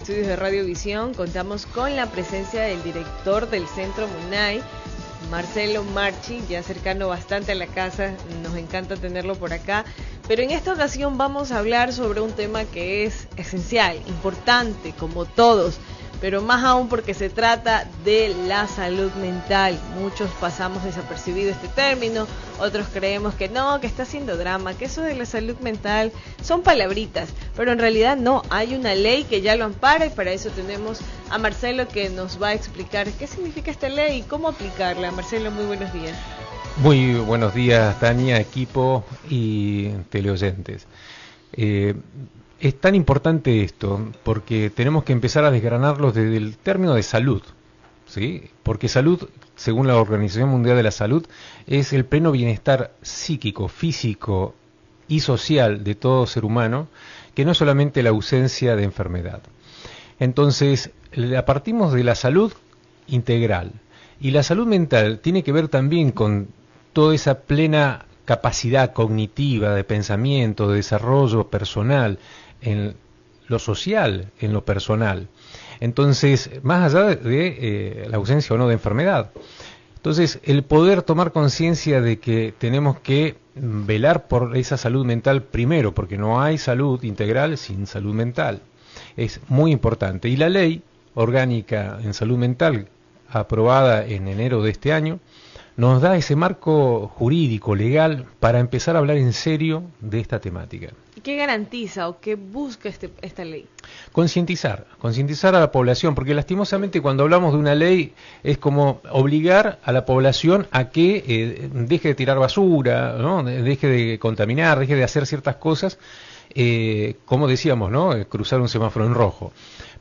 estudios de Radiovisión contamos con la presencia del director del Centro MUNAI, Marcelo Marchi, ya cercano bastante a la casa, nos encanta tenerlo por acá. Pero en esta ocasión vamos a hablar sobre un tema que es esencial, importante, como todos, pero más aún porque se trata de la salud mental. Muchos pasamos desapercibido este término, otros creemos que no, que está haciendo drama, que eso de la salud mental son palabritas, pero en realidad no, hay una ley que ya lo ampara y para eso tenemos a Marcelo que nos va a explicar qué significa esta ley y cómo aplicarla. Marcelo, muy buenos días. Muy buenos días, Tania, equipo y teleoyentes. Es tan importante esto porque tenemos que empezar a desgranarlo desde el término de salud, ¿sí? Porque salud, según la Organización Mundial de la Salud, es el pleno bienestar psíquico, físico y social de todo ser humano, que no es solamente la ausencia de enfermedad. Entonces, partimos de la salud integral, y la salud mental tiene que ver también con toda esa plena capacidad cognitiva de pensamiento, de desarrollo personal, en lo social, en lo personal. Entonces, más allá de la ausencia o no de enfermedad. Entonces, el poder tomar conciencia de que tenemos que velar por esa salud mental primero, porque no hay salud integral sin salud mental. Es muy importante. Y la ley orgánica en salud mental, aprobada en enero de este año, nos da ese marco jurídico, legal, para empezar a hablar en serio de esta temática. ¿Y qué garantiza o qué busca esta ley? Concientizar a la población, porque lastimosamente cuando hablamos de una ley es como obligar a la población a que deje de tirar basura, ¿no? Deje de contaminar, deje de hacer ciertas cosas, como decíamos, ¿no? Cruzar un semáforo en rojo.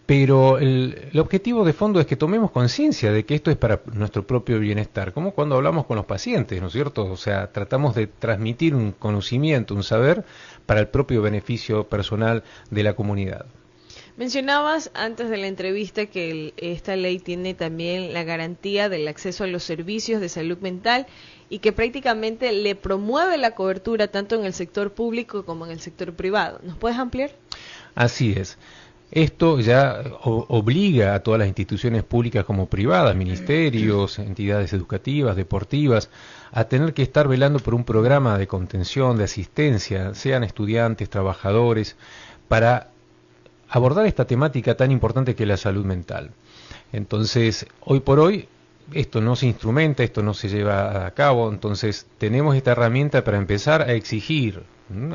Pero el objetivo de fondo es que tomemos conciencia de que esto es para nuestro propio bienestar, como cuando hablamos con los pacientes, ¿no es cierto? O sea, tratamos de transmitir un conocimiento, un saber para el propio beneficio personal de la comunidad. Mencionabas antes de la entrevista que esta ley tiene también la garantía del acceso a los servicios de salud mental y que prácticamente le promueve la cobertura tanto en el sector público como en el sector privado. ¿Nos puedes ampliar? Así es. Esto ya obliga a todas las instituciones públicas como privadas, ministerios, entidades educativas, deportivas, a tener que estar velando por un programa de contención, de asistencia, sean estudiantes, trabajadores, para abordar esta temática tan importante que es la salud mental. Entonces, hoy por hoy, esto no se instrumenta, esto no se lleva a cabo, entonces tenemos esta herramienta para empezar a exigir,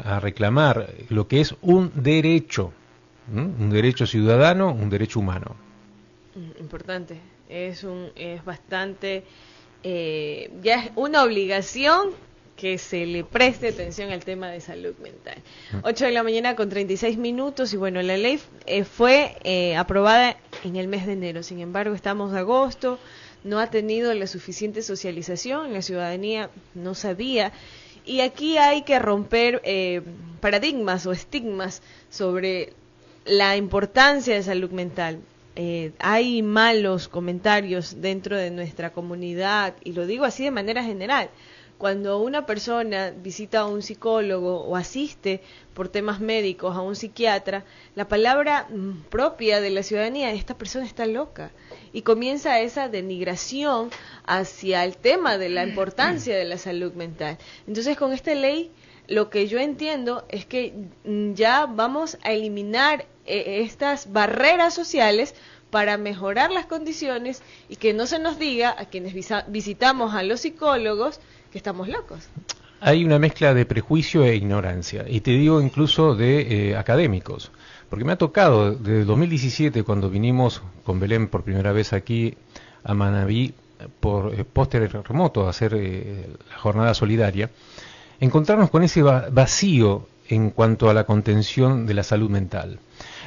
a reclamar lo que es un derecho ciudadano, un derecho humano. Importante, es bastante, ya es una obligación que se le preste atención al tema de salud mental. 8 de la mañana con 36 minutos y bueno, la ley fue aprobada en el mes de enero, sin embargo estamos en agosto, no ha tenido la suficiente socialización, la ciudadanía no sabía. Y aquí hay que romper paradigmas o estigmas sobre la importancia de salud mental. Hay malos comentarios dentro de nuestra comunidad, y lo digo así de manera general. Cuando una persona visita a un psicólogo o asiste por temas médicos a un psiquiatra, la palabra propia de la ciudadanía es: esta persona está loca. Y comienza esa denigración hacia el tema de la importancia de la salud mental. Entonces, con esta ley, lo que yo entiendo es que ya vamos a eliminar estas barreras sociales para mejorar las condiciones y que no se nos diga a quienes visitamos a los psicólogos que estamos locos. Hay una mezcla de prejuicio e ignorancia, y te digo incluso de académicos, porque me ha tocado desde 2017, cuando vinimos con Belén por primera vez aquí a Manabí por post-terremoto a hacer la jornada solidaria, encontrarnos con ese vacío en cuanto a la contención de la salud mental.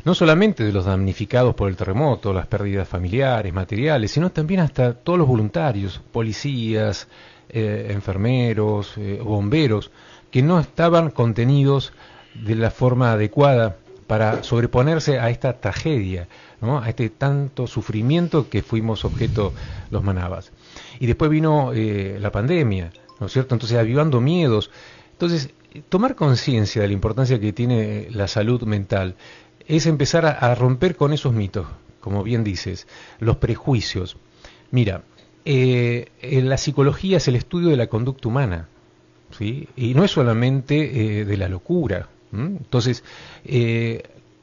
No solamente de los damnificados por el terremoto, las pérdidas familiares, materiales, sino también hasta todos los voluntarios, policías, enfermeros, bomberos, que no estaban contenidos de la forma adecuada para sobreponerse a esta tragedia, ¿no? A este tanto sufrimiento que fuimos objeto los manabas. Y después vino la pandemia, ¿no es cierto? Entonces, avivando miedos. Entonces, tomar conciencia de la importancia que tiene la salud mental es empezar a romper con esos mitos, como bien dices, los prejuicios. Mira, la psicología es el estudio de la conducta humana, ¿sí? Y no es solamente de la locura. Entonces,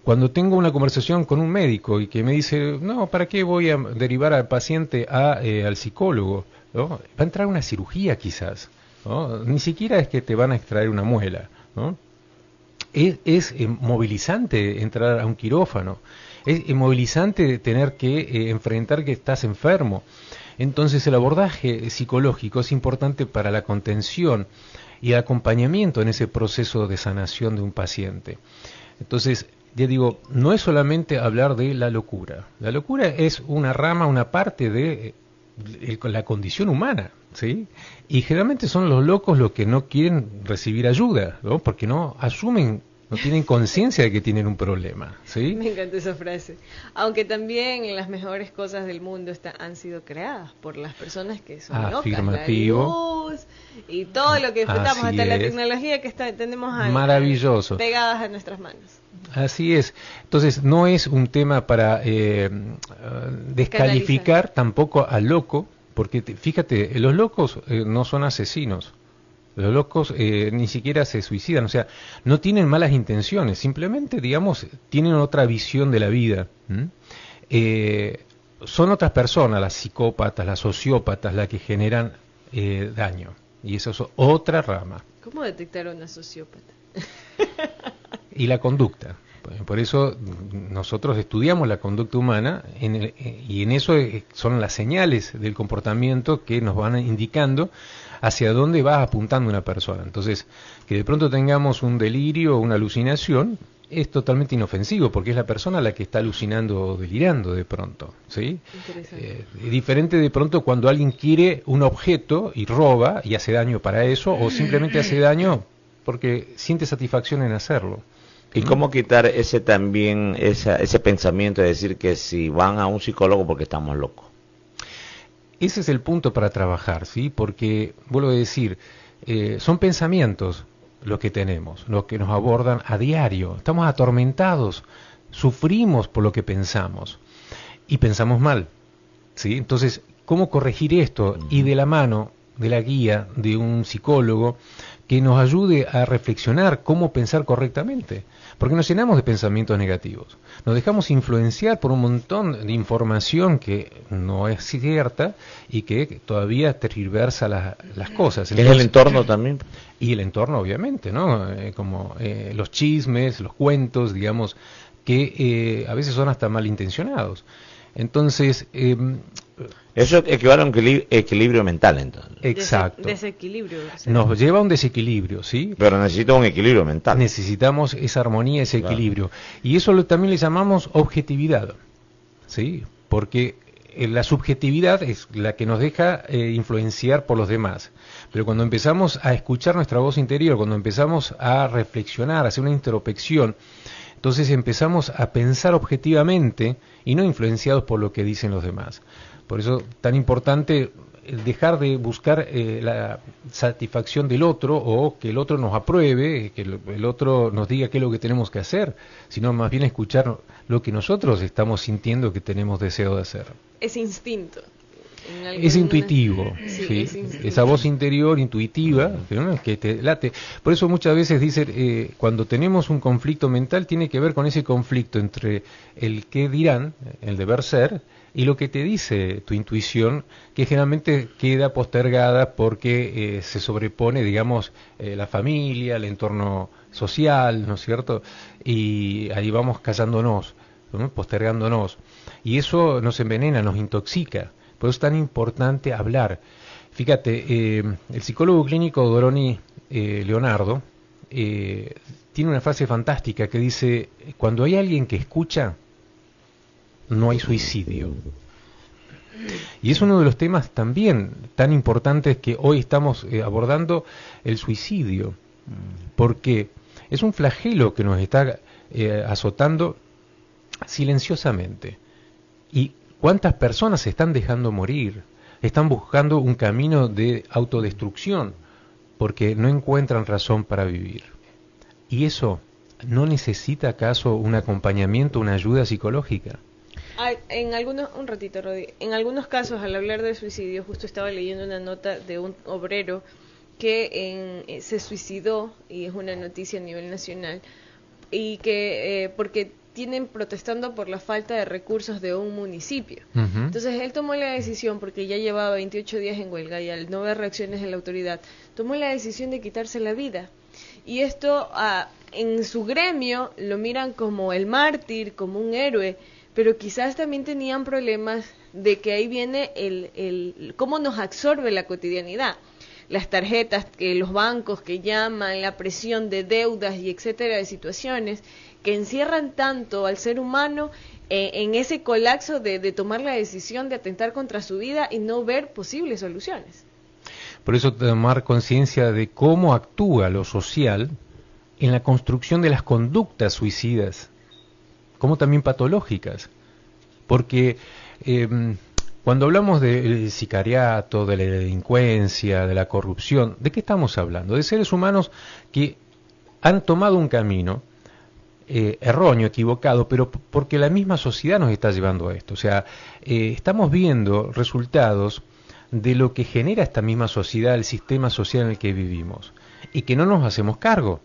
cuando tengo una conversación con un médico y que me dice, no, ¿para qué voy a derivar al paciente al psicólogo? ¿No? Va a entrar una cirugía quizás, ¿no? Ni siquiera es que te van a extraer una muela, ¿no? Es movilizante entrar a un quirófano, es movilizante tener que enfrentar que estás enfermo. Entonces el abordaje psicológico es importante para la contención y el acompañamiento en ese proceso de sanación de un paciente. Entonces, ya digo, no es solamente hablar de la locura. La locura es una rama, una parte de la condición humana, ¿sí? Y generalmente son los locos los que no quieren recibir ayuda, ¿no? Porque no asumen, no tienen conciencia de que tienen un problema, ¿sí? Me encanta esa frase. Aunque también las mejores cosas del mundo han sido creadas por las personas que son locas. Afirmativo. La luz y todo lo que disfrutamos, Así hasta la es. tecnología que tenemos Maravilloso. pegadas a nuestras manos. Así es. Entonces, no es un tema para descalificar tampoco al loco, porque fíjate, los locos no son asesinos. Los locos ni siquiera se suicidan, o sea, no tienen malas intenciones, simplemente, digamos, tienen otra visión de la vida. Son otras personas, las psicópatas, las sociópatas, las que generan daño. Y eso es otra rama. ¿Cómo detectar a una sociópata? Y la conducta. Por eso nosotros estudiamos la conducta humana y en eso son las señales del comportamiento que nos van indicando hacia dónde va apuntando una persona. Entonces, que de pronto tengamos un delirio o una alucinación es totalmente inofensivo, porque es la persona la que está alucinando o delirando de pronto, ¿sí? Es diferente de pronto cuando alguien quiere un objeto y roba y hace daño para eso, o simplemente hace daño porque siente satisfacción en hacerlo. ¿Y cómo quitar ese pensamiento de decir que si van a un psicólogo porque estamos locos? Ese es el punto para trabajar, ¿sí? Porque, vuelvo a decir, son pensamientos los que tenemos, los que nos abordan a diario. Estamos atormentados, sufrimos por lo que pensamos y pensamos mal, ¿sí? Entonces, ¿cómo corregir esto? Y de la mano de la guía de un psicólogo que nos ayude a reflexionar cómo pensar correctamente, porque nos llenamos de pensamientos negativos, nos dejamos influenciar por un montón de información que no es cierta y que todavía tergiversa las cosas. Entonces, ¿es el entorno también? Y el entorno, obviamente, ¿no? Como los chismes, los cuentos, digamos, que a veces son hasta malintencionados. Entonces, eso equivale a un equilibrio mental, entonces. Exacto. Desequilibrio. Nos lleva a un desequilibrio, ¿sí? Pero necesita un equilibrio mental. Necesitamos esa armonía, ese equilibrio. Y eso también le llamamos objetividad, ¿sí? Porque la subjetividad es la que nos deja influenciar por los demás. Pero cuando empezamos a escuchar nuestra voz interior, cuando empezamos a reflexionar, a hacer una introspección, entonces empezamos a pensar objetivamente y no influenciados por lo que dicen los demás. Por eso tan importante dejar de buscar la satisfacción del otro o que el otro nos apruebe, que el otro nos diga qué es lo que tenemos que hacer, sino más bien escuchar lo que nosotros estamos sintiendo que tenemos deseo de hacer. Es instinto. Es intuitivo, ¿sí? Es instinto. Esa voz interior intuitiva, ¿no? Que te late. Por eso muchas veces dicen, cuando tenemos un conflicto mental, tiene que ver con ese conflicto entre el qué dirán, el deber ser, y lo que te dice tu intuición, que generalmente queda postergada porque se sobrepone, digamos, la familia, el entorno social, ¿no es cierto? Y ahí vamos callándonos, ¿no? Postergándonos. Y eso nos envenena, nos intoxica. Por eso es tan importante hablar. Fíjate, el psicólogo clínico Doroni Leonardo tiene una frase fantástica que dice, cuando hay alguien que escucha, no hay suicidio. Y es uno de los temas también tan importantes que hoy estamos abordando, el suicidio, porque es un flagelo que nos está azotando silenciosamente. Y ¿cuántas personas se están dejando morir? Están buscando un camino de autodestrucción porque no encuentran razón para vivir. Y eso ¿no necesita acaso un acompañamiento, una ayuda psicológica? En algunos, un ratito, Rodi, en algunos casos, al hablar de suicidio, justo estaba leyendo una nota de un obrero que se suicidó, y es una noticia a nivel nacional, y que porque tienen protestando por la falta de recursos de un municipio. Uh-huh. Entonces él tomó la decisión, porque ya llevaba 28 días en huelga y al no ver reacciones de la autoridad, tomó la decisión de quitarse la vida. Y esto en su gremio lo miran como el mártir, como un héroe, pero quizás también tenían problemas de que ahí viene el cómo nos absorbe la cotidianidad. Las tarjetas, los bancos que llaman, la presión de deudas y etcétera, de situaciones que encierran tanto al ser humano en ese colapso de tomar la decisión de atentar contra su vida y no ver posibles soluciones. Por eso tomar conciencia de cómo actúa lo social en la construcción de las conductas suicidas, como también patológicas, porque cuando hablamos del sicariato, de la delincuencia, de la corrupción, ¿de qué estamos hablando? De seres humanos que han tomado un camino erróneo, equivocado, pero porque la misma sociedad nos está llevando a esto. O sea, estamos viendo resultados de lo que genera esta misma sociedad, el sistema social en el que vivimos, y que no nos hacemos cargo.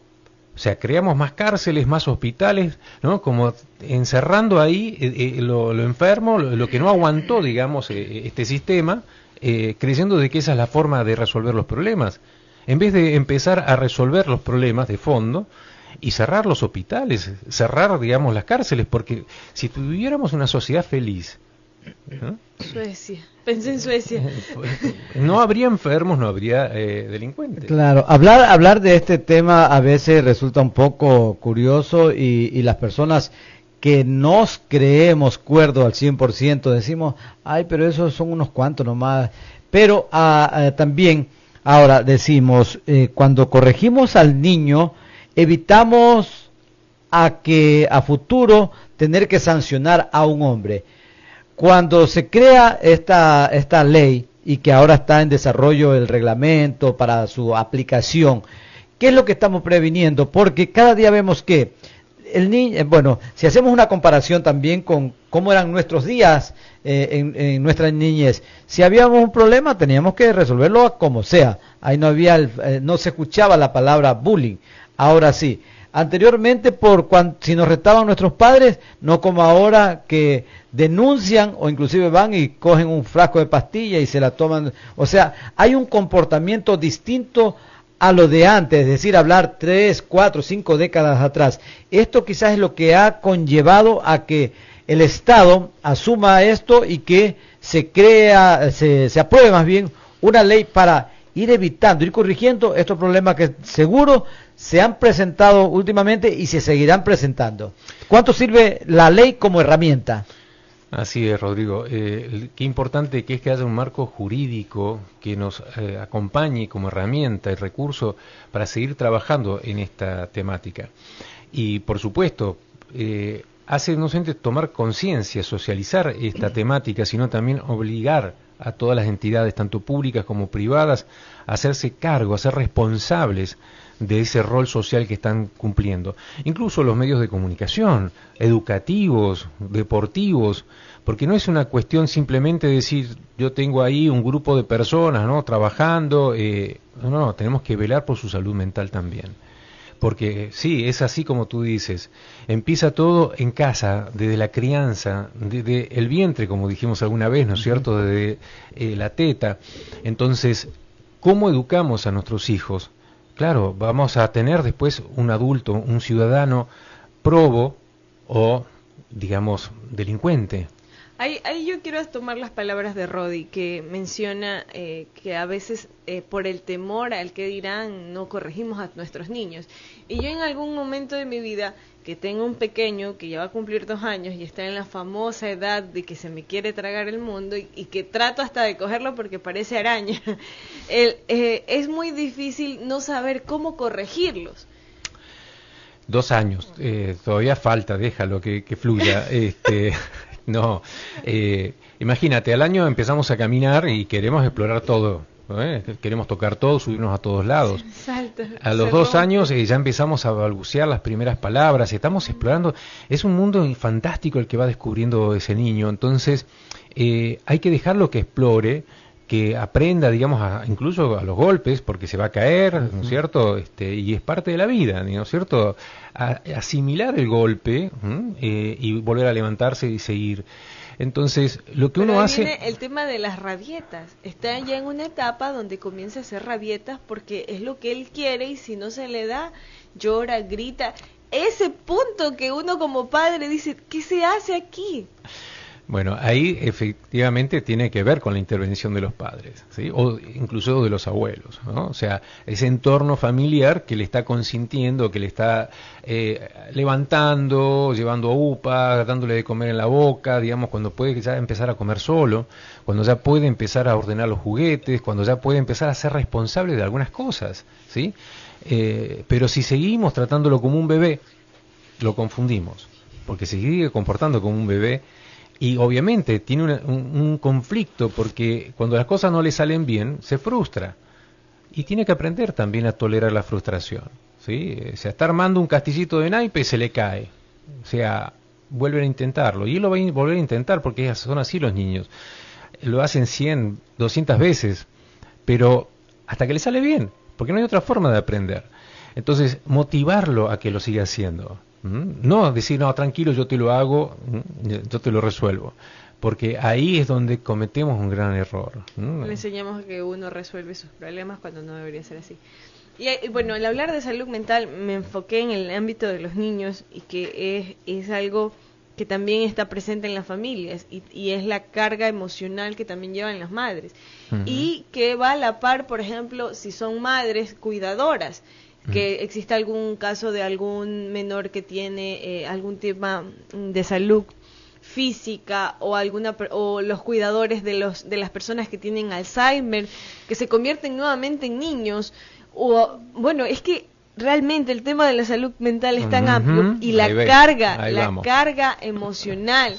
O sea, creamos más cárceles, más hospitales, ¿no? Como encerrando ahí lo enfermo, lo que no aguantó, digamos, este sistema, creyendo de que esa es la forma de resolver los problemas. En vez de empezar a resolver los problemas de fondo y cerrar los hospitales, cerrar, digamos, las cárceles, porque si tuviéramos una sociedad feliz, ¿no? Suecia, pensé en Suecia. No habría enfermos, no habría delincuentes. Claro, hablar de este tema a veces resulta un poco curioso y las personas que nos creemos cuerdos al 100% decimos, ay, pero esos son unos cuantos nomás. Pero también ahora decimos, cuando corregimos al niño, evitamos a futuro tener que sancionar a un hombre. Cuando se crea esta ley y que ahora está en desarrollo el reglamento para su aplicación, ¿qué es lo que estamos previniendo? Porque cada día vemos que el niño, bueno, si hacemos una comparación también con cómo eran nuestros días en nuestra niñez, si habíamos un problema teníamos que resolverlo como sea. Ahí no se escuchaba la palabra bullying. Ahora sí. Anteriormente, si nos retaban nuestros padres, no como ahora que denuncian o inclusive van y cogen un frasco de pastilla y se la toman. O sea, hay un comportamiento distinto a lo de antes, es decir, hablar 3, 4, 5 décadas atrás. Esto quizás es lo que ha conllevado a que el Estado asuma esto y que se apruebe más bien una ley para ir evitando, ir corrigiendo estos problemas que seguro se han presentado últimamente y se seguirán presentando. ¿Cuánto sirve la ley como herramienta? Así es, Rodrigo. Qué importante que es que haya un marco jurídico que nos acompañe como herramienta y recurso para seguir trabajando en esta temática. Y, por supuesto, hace no solamente tomar conciencia, socializar esta temática, sino también obligar a todas las entidades, tanto públicas como privadas, a hacerse cargo, a ser responsables de ese rol social que están cumpliendo. Incluso los medios de comunicación, educativos, deportivos, porque no es una cuestión simplemente de decir, yo tengo ahí un grupo de personas, ¿no?, trabajando, no, tenemos que velar por su salud mental también. Porque sí, es así como tú dices, empieza todo en casa, desde la crianza, desde el vientre, como dijimos alguna vez, ¿no es cierto?, desde la teta. Entonces, ¿cómo educamos a nuestros hijos? Claro, vamos a tener después un adulto, un ciudadano probo o, digamos, delincuente. Ahí yo quiero tomar las palabras de Rodi, que menciona que a veces por el temor al que dirán no corregimos a nuestros niños. Y yo en algún momento de mi vida, que tengo un pequeño que ya va a cumplir 2 años y está en la famosa edad de que se me quiere tragar el mundo y que trato hasta de cogerlo porque parece araña, es muy difícil no saber cómo corregirlos. 2 años, todavía falta, déjalo que fluya. No, imagínate, al año empezamos a caminar y queremos explorar todo, Queremos tocar todo, subirnos a todos lados. Salta, A los se 2 rompe. años ya empezamos a balbucear las primeras palabras, estamos explorando, es un mundo fantástico el que va descubriendo ese niño, entonces hay que dejarlo que explore, que aprenda, digamos, incluso a los golpes, porque se va a caer, ¿no es cierto? Y es parte de la vida, ¿no es cierto? Asimilar el golpe y volver a levantarse y seguir. Entonces, lo que Pero uno ahí hace... viene el tema de las rabietas. Está ya en una etapa donde comienza a hacer rabietas porque es lo que él quiere y si no se le da, llora, grita. Ese punto que uno como padre dice, ¿qué se hace aquí? Bueno, ahí efectivamente tiene que ver con la intervención de los padres, ¿sí? O incluso de los abuelos, ¿no? O sea, ese entorno familiar que le está consintiendo, que le está levantando, llevando a UPA, dándole de comer en la boca, digamos, cuando puede ya empezar a comer solo, cuando ya puede empezar a ordenar los juguetes, cuando ya puede empezar a ser responsable de algunas cosas, ¿sí? Pero si seguimos tratándolo como un bebé, lo confundimos, porque se sigue comportando como un bebé. Y obviamente tiene un conflicto porque cuando las cosas no le salen bien, se frustra. Y tiene que aprender también a tolerar la frustración, ¿sí? O sea, está armando un castillito de naipe y se le cae. O sea, vuelven a intentarlo. Y él lo va a volver a intentar porque son así los niños. Lo hacen 100, 200 veces, pero hasta que le sale bien, porque no hay otra forma de aprender. Entonces, motivarlo a que lo siga haciendo. No decir, no, tranquilo, yo te lo hago, yo te lo resuelvo, porque ahí es donde cometemos un gran error. Le enseñamos que uno resuelve sus problemas cuando no debería ser así. Y bueno, al hablar de salud mental me enfoqué en el ámbito de los niños y que es algo que también está presente en las familias y es la carga emocional que también llevan las madres y que va a la par, por ejemplo, si son madres cuidadoras, que exista algún caso de algún menor que tiene algún tema de salud física o los cuidadores de las personas que tienen Alzheimer, que se convierten nuevamente en niños, o bueno, es que realmente el tema de la salud mental es tan amplio y la carga emocional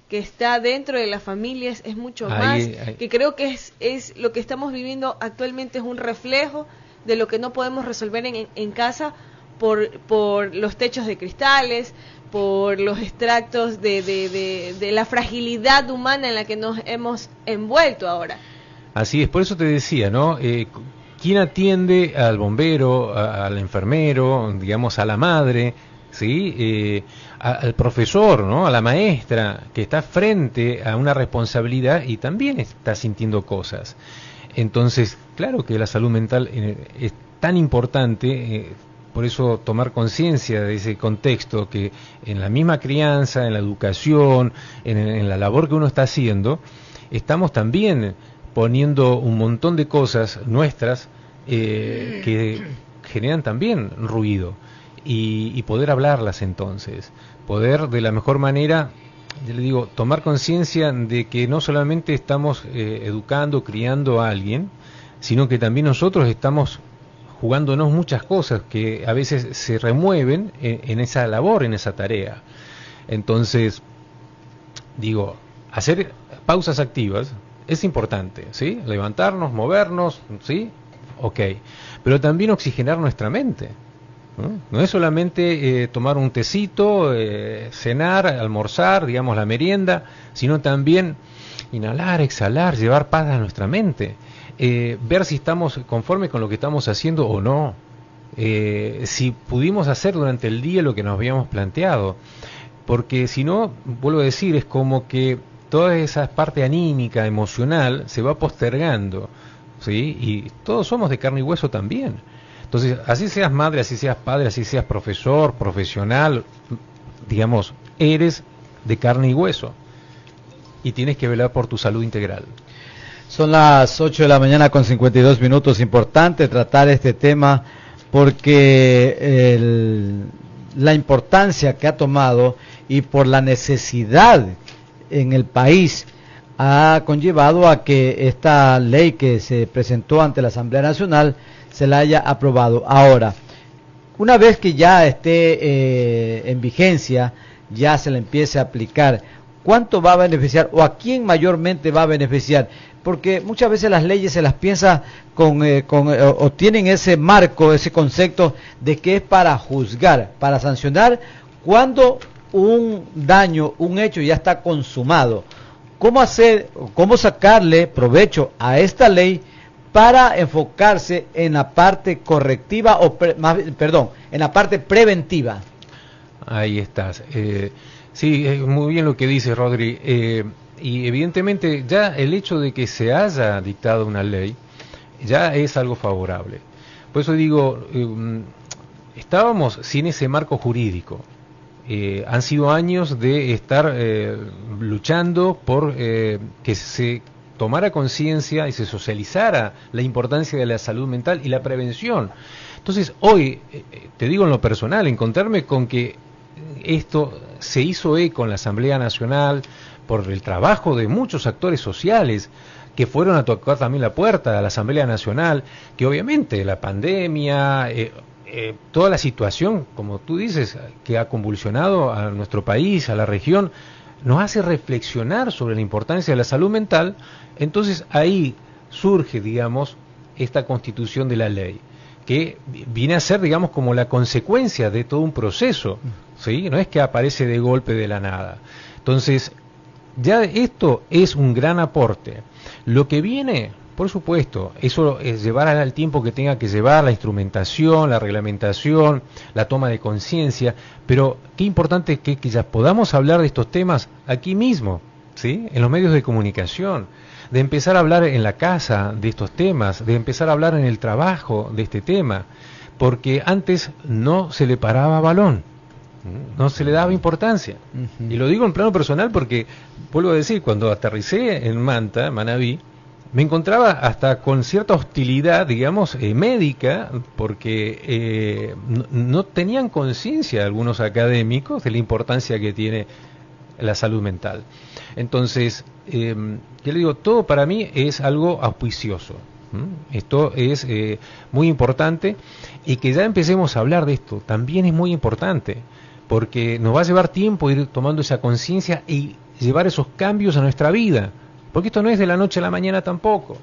que está dentro de las familias es mucho más, que creo que es lo que estamos viviendo actualmente, es un reflejo de lo que no podemos resolver en casa por los techos de cristales, por los extractos de la fragilidad humana en la que nos hemos envuelto ahora. Así es, por eso te decía, ¿no? ¿Quién atiende al bombero, al enfermero, digamos, a la madre, ¿sí? Al profesor, ¿no? A la maestra, que está frente a una responsabilidad y también está sintiendo cosas? Entonces, claro que la salud mental es tan importante, por eso tomar conciencia de ese contexto, que en la misma crianza, en la educación, en la labor que uno está haciendo, estamos también poniendo un montón de cosas nuestras que generan también ruido y poder hablarlas entonces, poder de la mejor manera, yo le digo, tomar conciencia de que no solamente estamos educando, criando a alguien, sino que también nosotros estamos jugándonos muchas cosas que a veces se remueven en esa labor, en esa tarea. Entonces, digo, hacer pausas activas es importante, ¿sí? Levantarnos, movernos, ¿sí? Ok. Pero también oxigenar nuestra mente. No es solamente tomar un tecito, cenar, almorzar, digamos la merienda, sino también inhalar, exhalar, llevar paz a nuestra mente, ver si estamos conformes con lo que estamos haciendo o no, si pudimos hacer durante el día lo que nos habíamos planteado, porque si no, vuelvo a decir, es como que toda esa parte anímica, emocional, se va postergando, ¿sí? Y todos somos de carne y hueso también. Entonces, así seas madre, así seas padre, así seas profesor, profesional, digamos, eres de carne y hueso y tienes que velar por tu salud integral. Son las 8 de la mañana con 52 minutos. Importante tratar este tema porque la importancia que ha tomado y por la necesidad en el país ha conllevado a que esta ley que se presentó ante la Asamblea Nacional se la haya aprobado. Ahora, una vez que ya esté en vigencia, ya se le empiece a aplicar, ¿cuánto va a beneficiar o a quién mayormente va a beneficiar? Porque muchas veces las leyes se las piensa o tienen ese marco, ese concepto de que es para juzgar, para sancionar cuando un daño, un hecho ya está consumado. ¿Cómo sacarle provecho a esta ley para enfocarse en la parte correctiva en la parte preventiva? Ahí estás. Sí, muy bien lo que dice Rodri. Y evidentemente ya el hecho de que se haya dictado una ley ya es algo favorable. Por eso digo, estábamos sin ese marco jurídico. Han sido años de estar luchando por que se tomara conciencia y se socializara la importancia de la salud mental y la prevención. Entonces, hoy, te digo en lo personal, encontrarme con que esto se hizo eco en la Asamblea Nacional por el trabajo de muchos actores sociales que fueron a tocar también la puerta de la Asamblea Nacional, que obviamente la pandemia, toda la situación, como tú dices, que ha convulsionado a nuestro país, a la región, nos hace reflexionar sobre la importancia de la salud mental. Entonces ahí surge, digamos, esta constitución de la ley, que viene a ser, digamos, como la consecuencia de todo un proceso, ¿sí? No es que aparece de golpe de la nada. Entonces, ya esto es un gran aporte. Lo que viene, por supuesto, eso es llevar al tiempo que tenga que llevar, la instrumentación, la reglamentación, la toma de conciencia, pero qué importante que ya podamos hablar de estos temas aquí mismo, ¿sí? En los medios de comunicación, de empezar a hablar en la casa de estos temas, de empezar a hablar en el trabajo de este tema, porque antes no se le paraba balón, no se le daba importancia. Y lo digo en plano personal porque, vuelvo a decir, cuando aterricé en Manta, Manabí, me encontraba hasta con cierta hostilidad, digamos, médica, porque no tenían conciencia algunos académicos de la importancia que tiene la salud mental. Entonces, yo le digo, todo para mí es algo auspicioso. Esto es muy importante, y que ya empecemos a hablar de esto también es muy importante, porque nos va a llevar tiempo ir tomando esa conciencia y llevar esos cambios a nuestra vida, porque esto no es de la noche a la mañana tampoco.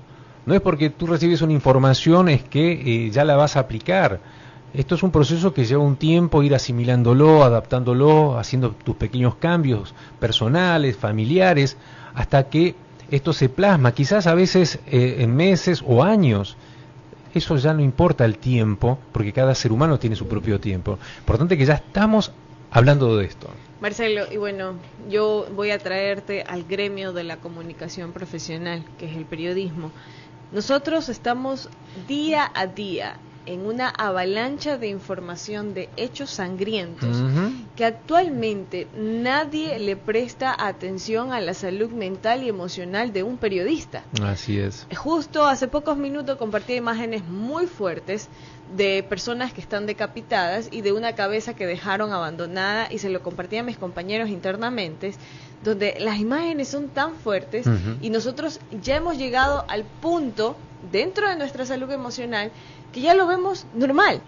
No es porque tú recibes una información es que ya la vas a aplicar. Esto es un proceso que lleva un tiempo ir asimilándolo, adaptándolo, haciendo tus pequeños cambios personales, familiares, hasta que esto se plasma, quizás a veces en meses o años. Eso ya no importa el tiempo, porque cada ser humano tiene su propio tiempo. Importante que ya estamos hablando de esto. Marcelo, y bueno, yo voy a traerte al gremio de la comunicación profesional, que es el periodismo. Nosotros estamos día a día en una avalancha de información, de hechos sangrientos, que actualmente nadie le presta atención a la salud mental y emocional de un periodista. Así es. Justo hace pocos minutos compartí imágenes muy fuertes de personas que están decapitadas y de una cabeza que dejaron abandonada, y se lo compartí a mis compañeros internamente, donde las imágenes son tan fuertes y nosotros ya hemos llegado al punto dentro de nuestra salud emocional que ya lo vemos normal.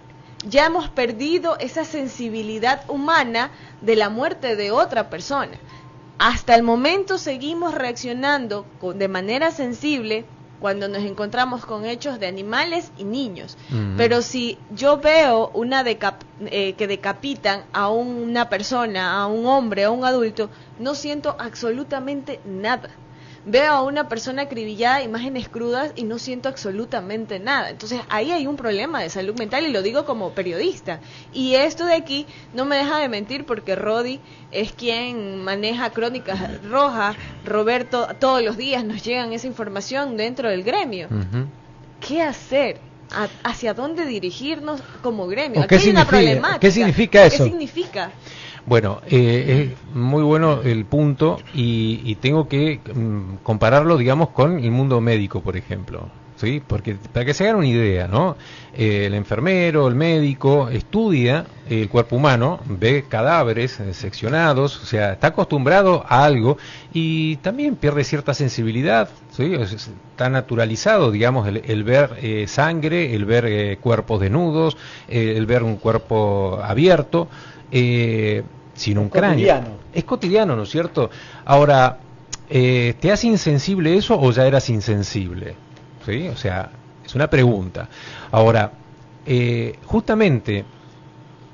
Ya hemos perdido esa sensibilidad humana de la muerte de otra persona. Hasta el momento seguimos reaccionando de manera sensible cuando nos encontramos con hechos de animales y niños. Pero si yo veo que decapitan a una persona, a un hombre, a un adulto, no siento absolutamente nada. Veo a una persona acribillada, imágenes crudas, y no siento absolutamente nada. Entonces ahí hay un problema de salud mental, y lo digo como periodista. Y esto de aquí no me deja de mentir, porque Rodi es quien maneja Crónicas Rojas, Roberto, todos los días nos llegan esa información dentro del gremio. ¿Qué hacer? ¿Hacia dónde dirigirnos como gremio? Aquí hay una problemática. ¿Qué significa eso? ¿Qué significa? Bueno, es muy bueno el punto, y tengo que compararlo, digamos, con el mundo médico, por ejemplo, ¿sí? Porque para que se hagan una idea, ¿no? El enfermero, el médico, estudia el cuerpo humano, ve cadáveres seccionados, o sea, está acostumbrado a algo, y también pierde cierta sensibilidad, ¿sí? Está naturalizado, digamos, el ver sangre, el ver cuerpos desnudos, el ver un cuerpo abierto. sino un cráneo. Es cotidiano, ¿no es cierto? Ahora, ¿te hace insensible eso o ya eras insensible? ¿Sí? O sea, es una pregunta. Ahora, justamente,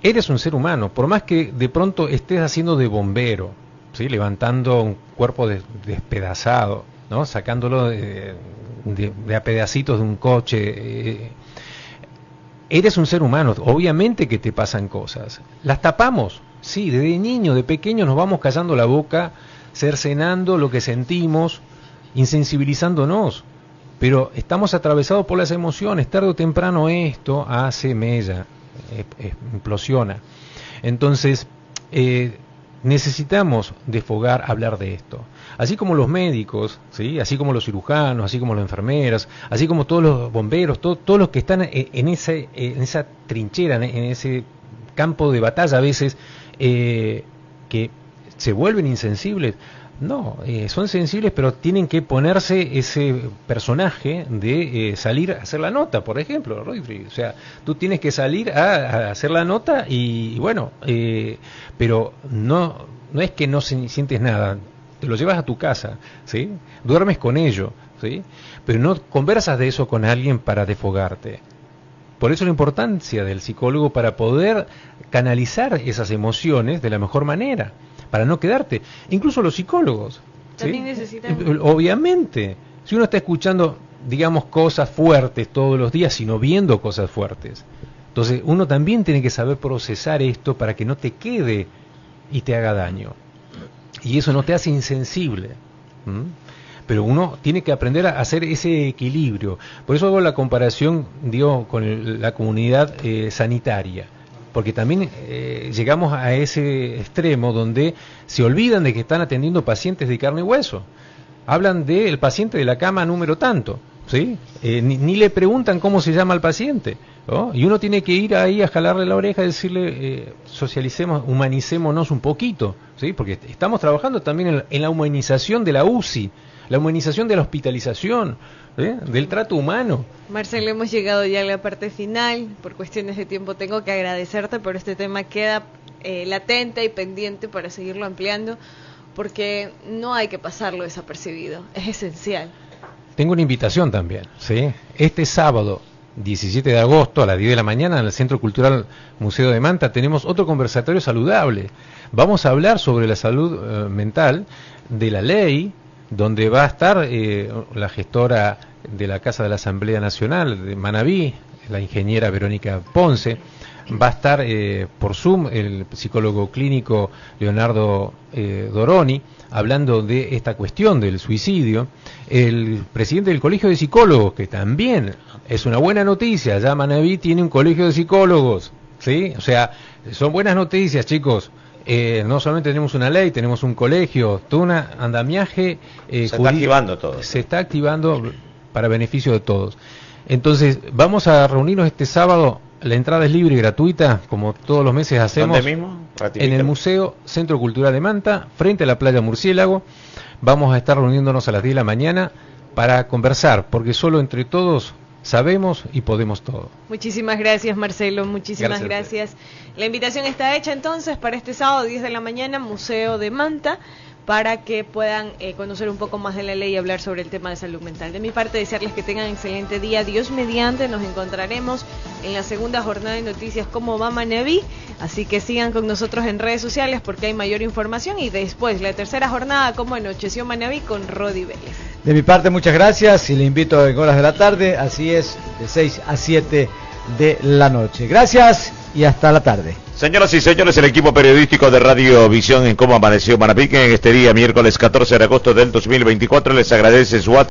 eres un ser humano, por más que de pronto estés haciendo de bombero, ¿sí? Levantando un cuerpo despedazado, ¿no? Sacándolo de a pedacitos de un coche. Eres un ser humano, obviamente que te pasan cosas. Las tapamos, sí, desde niño, de pequeño nos vamos callando la boca, cercenando lo que sentimos, insensibilizándonos. Pero estamos atravesados por las emociones, tarde o temprano esto hace mella, implosiona. Entonces, necesitamos desfogar, hablar de esto. Así como los médicos, ¿sí? Así como los cirujanos, así como las enfermeras, así como todos los bomberos, todos los que están en esa trinchera, en ese campo de batalla a veces, que se vuelven insensibles. No, son sensibles, pero tienen que ponerse ese personaje de salir a hacer la nota, por ejemplo, Rodri. O sea, tú tienes que salir a hacer la nota y bueno, pero no es que no sientes nada, te lo llevas a tu casa, ¿sí? Duermes con ello, ¿sí? Pero no conversas de eso con alguien para desfogarte. Por eso la importancia del psicólogo para poder canalizar esas emociones de la mejor manera, para no quedarte. Incluso los psicólogos, ¿sí? También necesitan. Obviamente, si uno está escuchando, digamos, cosas fuertes todos los días, sino viendo cosas fuertes, entonces uno también tiene que saber procesar esto para que no te quede y te haga daño. Y eso no te hace insensible. Pero uno tiene que aprender a hacer ese equilibrio. Por eso hago la comparación, digo, con la comunidad sanitaria. Porque también llegamos a ese extremo donde se olvidan de que están atendiendo pacientes de carne y hueso. Hablan del paciente de la cama número tanto, ¿sí? Ni le preguntan cómo se llama el paciente, ¿no? Y uno tiene que ir ahí a jalarle la oreja y decirle, socialicemos, humanicémonos un poquito, ¿sí? Porque estamos trabajando también en la humanización de la UCI, la humanización de la hospitalización, del trato humano. Marcelo, hemos llegado ya a la parte final. Por cuestiones de tiempo tengo que agradecerte, pero este tema queda latente y pendiente para seguirlo ampliando, porque no hay que pasarlo desapercibido, es esencial. Tengo una invitación también, ¿sí? Este sábado 17 de agosto a las 10 de la mañana en el Centro Cultural Museo de Manta tenemos otro conversatorio saludable. Vamos a hablar sobre la salud mental, de la ley, donde va a estar la gestora de la Casa de la Asamblea Nacional de Manabí, la ingeniera Verónica Ponce. Va a estar por Zoom el psicólogo clínico Leonardo Doroni, hablando de esta cuestión del suicidio. El presidente del Colegio de Psicólogos, que también es una buena noticia, ya Manabí tiene un colegio de psicólogos, ¿sí? O sea, son buenas noticias, chicos. No solamente tenemos una ley, tenemos un colegio, todo un andamiaje. Se está activando todo. Se está activando para beneficio de todos. Entonces, vamos a reunirnos este sábado. La entrada es libre y gratuita, como todos los meses hacemos. ¿Dónde mismo? En el Museo Centro Cultural de Manta, frente a la playa Murciélago. Vamos a estar reuniéndonos a las 10 de la mañana para conversar, porque solo entre todos sabemos y podemos todo. Muchísimas gracias, Marcelo, muchísimas gracias. La invitación está hecha entonces para este sábado 10 de la mañana, Museo de Manta, para que puedan conocer un poco más de la ley y hablar sobre el tema de salud mental. De mi parte, desearles que tengan excelente día. Dios mediante, nos encontraremos en la segunda jornada de noticias Cómo va Manabí, así que sigan con nosotros en redes sociales porque hay mayor información, y después la tercera jornada Cómo anocheció Manabí con Rodi Vélez. De mi parte, muchas gracias y le invito en horas de la tarde, así es, de 6 a 7 de la noche. Gracias y hasta la tarde. Señoras y señores, el equipo periodístico de Radio Visión en Cómo amaneció Manabí, que en este día, miércoles 14 de agosto del 2024, les agradece su atención.